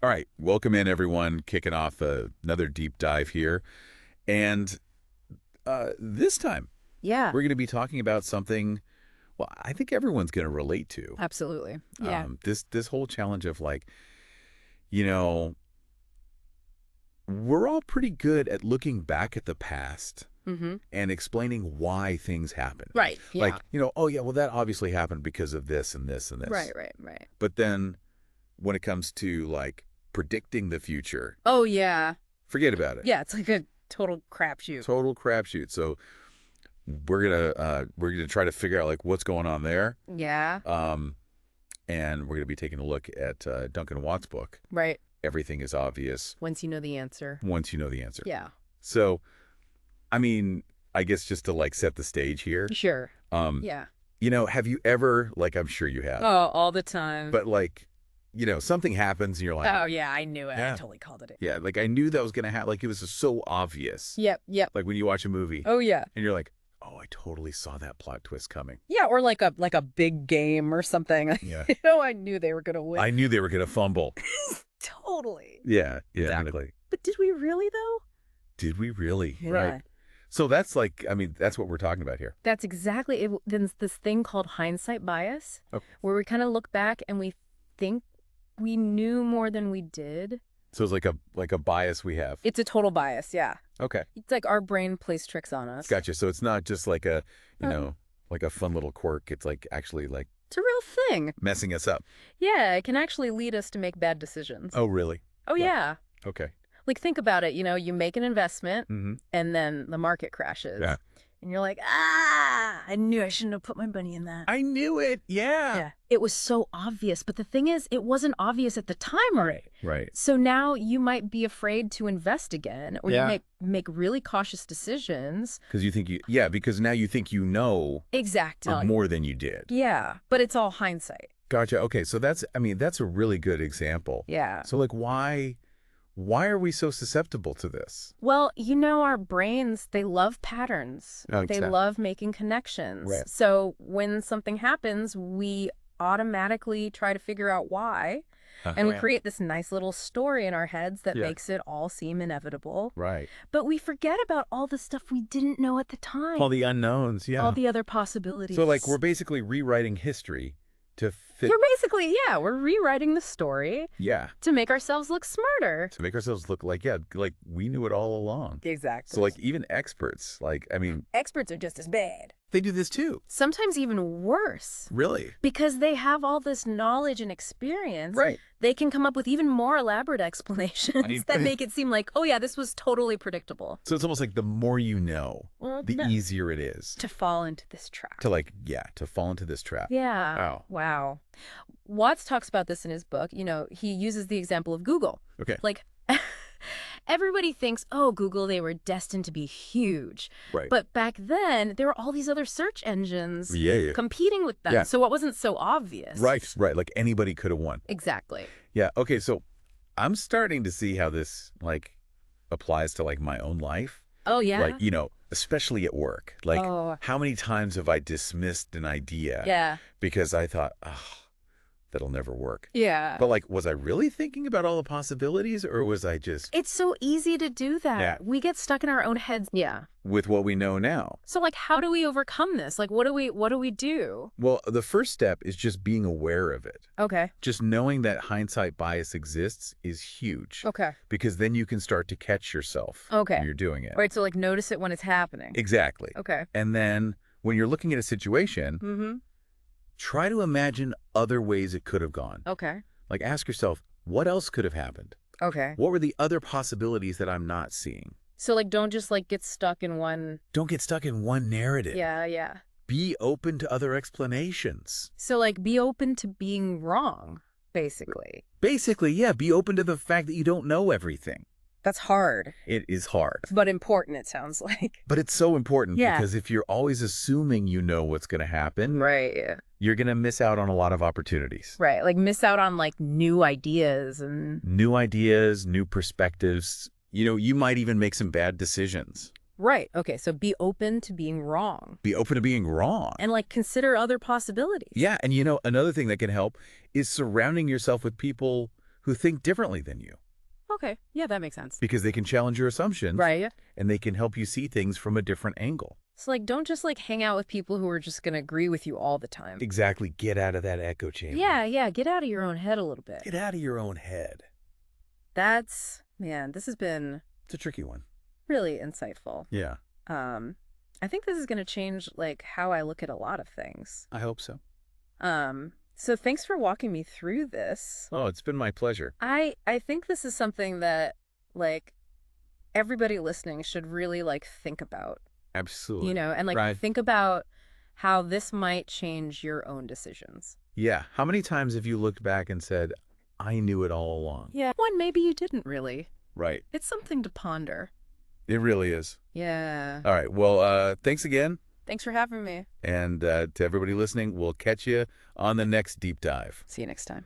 All right, welcome in everyone. Kicking off another deep dive here, and this time Yeah, we're going to be talking about something. Well, I think everyone's going to relate to absolutely. Yeah. this whole challenge of you know, we're all pretty good at looking back at the past Mm-hmm. and explaining why things happen. Right. Yeah. Oh yeah, well that obviously happened because of this and this and this. Right. But then when it comes to predicting the future, Oh, yeah. forget about it. Yeah, it's like a total crapshoot. Total crapshoot. So we're gonna try to figure out what's going on there. Yeah. And we're gonna be taking a look at Duncan Watts' book. Right. Everything is obvious Once you know the answer. once you know the answer. Yeah. So, I mean, I guess just to set the stage here. Sure. Um, Yeah. have you ever I'm sure you have, Oh, all the time. but something happens and you're like, Oh, yeah, I knew it. Yeah. I totally called it. yeah, I knew that was gonna happen. It was just so obvious. Yep. Like when you watch a movie Oh, yeah. and you're like, oh, I totally saw that plot twist coming. Yeah, or like a big game or something. Yeah. I knew they were gonna win. I knew they were gonna fumble. Totally. Yeah, Exactly. But did we really though? Did we really? Yeah. Right. So that's that's what we're talking about here. That's exactly it. There's this thing called hindsight bias, Oh. where we kind of look back and we think we knew more than we did. So it's like a bias we have. It's a total bias, yeah. Okay. It's like our brain plays tricks on us. Gotcha. So it's not just like a, Um, like a fun little quirk. It's actually It's a real thing. messing us up. Yeah, it can actually lead us to make bad decisions. Oh, really? Oh, yeah. Okay. Like, think about it. You make an investment Mm-hmm. and then the market crashes. Yeah. And you're like, I knew I shouldn't have put my money in that. I knew it. Yeah. Yeah. It was so obvious. But the thing is, it wasn't obvious at the time, right? Right. So now you might be afraid to invest again, or Yeah. you make really cautious decisions. Because because now you think you know Exactly. more than you did. Yeah, but it's all hindsight. Gotcha. Okay. So that's a really good example. Yeah. So why are we so susceptible to this? Well, our brains, they love patterns. Oh, They exactly. love making connections. Right. So when something happens, we automatically try to figure out why. And we create this nice little story in our heads that Yeah. makes it all seem inevitable. Right. But we forget about all the stuff we didn't know at the time. All the unknowns. Yeah. All the other possibilities. So we're basically rewriting history to fit. We're rewriting the story Yeah. to make ourselves look smarter. To make ourselves look like we knew it all along. Exactly. So even experts, experts are just as bad. they do this too. Sometimes even worse. Really? Because they have all this knowledge and experience. Right. They can come up with even more elaborate explanations that make it seem like, oh yeah, this was totally predictable. So it's almost like the more you know, Well, the no. easier it is To fall into this trap. to fall into this trap. Yeah. Wow. Wow. Watts talks about this in his book. He uses the example of Google. Okay. Like, everybody thinks, oh, Google, they were destined to be huge. Right. But back then, there were all these other search engines Yeah. competing with them. Yeah. So it wasn't so obvious. Right. Like anybody could have won. Exactly. Yeah. Okay. So I'm starting to see how this applies to my own life. Oh, yeah? Especially at work. Oh. How many times have I dismissed an idea Yeah. because I thought, that'll never work. Yeah. But was I really thinking about all the possibilities, or was I just It's so easy to do that. Yeah. We get stuck in our own heads. Yeah. with what we know now? So how do we overcome this? What do we do? Well, the first step is just being aware of it. Okay. Just knowing that hindsight bias exists is huge. Okay. Because then you can start to catch yourself Okay. when you're doing it. All right. So notice it when it's happening. Exactly. Okay. And then when you're looking at a situation, Mm-hmm. try to imagine other ways it could have gone. Okay. Ask yourself, what else could have happened? Okay. What were the other possibilities that I'm not seeing? So don't just get stuck in one. Don't get stuck in one narrative. Yeah. Be open to other explanations. So be open to being wrong, basically. Basically, yeah, be open to the fact that you don't know everything. That's hard, It is hard. but important, it sounds like. But it's so important Yeah. because if you're always assuming you know what's going to happen, Right. Yeah. you're going to miss out on a lot of opportunities. Right. Miss out on new ideas and. New ideas, new perspectives. You might even make some bad decisions. Right. Okay. So be open to being wrong Be open to being wrong. and consider other possibilities. Yeah, and another thing that can help is surrounding yourself with people who think differently than you Okay. Yeah, that makes sense. because they can challenge your assumptions Right. and they can help you see things from a different angle. So, like, don't just, like, hang out with people who are just going to agree with you all the time. Exactly. Get out of that echo chamber. Yeah. Get out of your own head a little bit. Get out of your own head. Man, this has been It's a tricky one. really insightful. Yeah. I think this is going to change, like, how I look at a lot of things. I hope so. So thanks for walking me through this. Oh, it's been my pleasure. I think this is something that, like, everybody listening should really, like, think about, Absolutely. you know, and, like, Right. think about how this might change your own decisions. Yeah. How many times have you looked back and said, I knew it all along? Yeah. One, maybe you didn't really. Right. It's something to ponder. It really is. Yeah. All right. Well, thanks again. Thanks for having me. And to everybody listening, we'll catch you on the next deep dive. See you next time.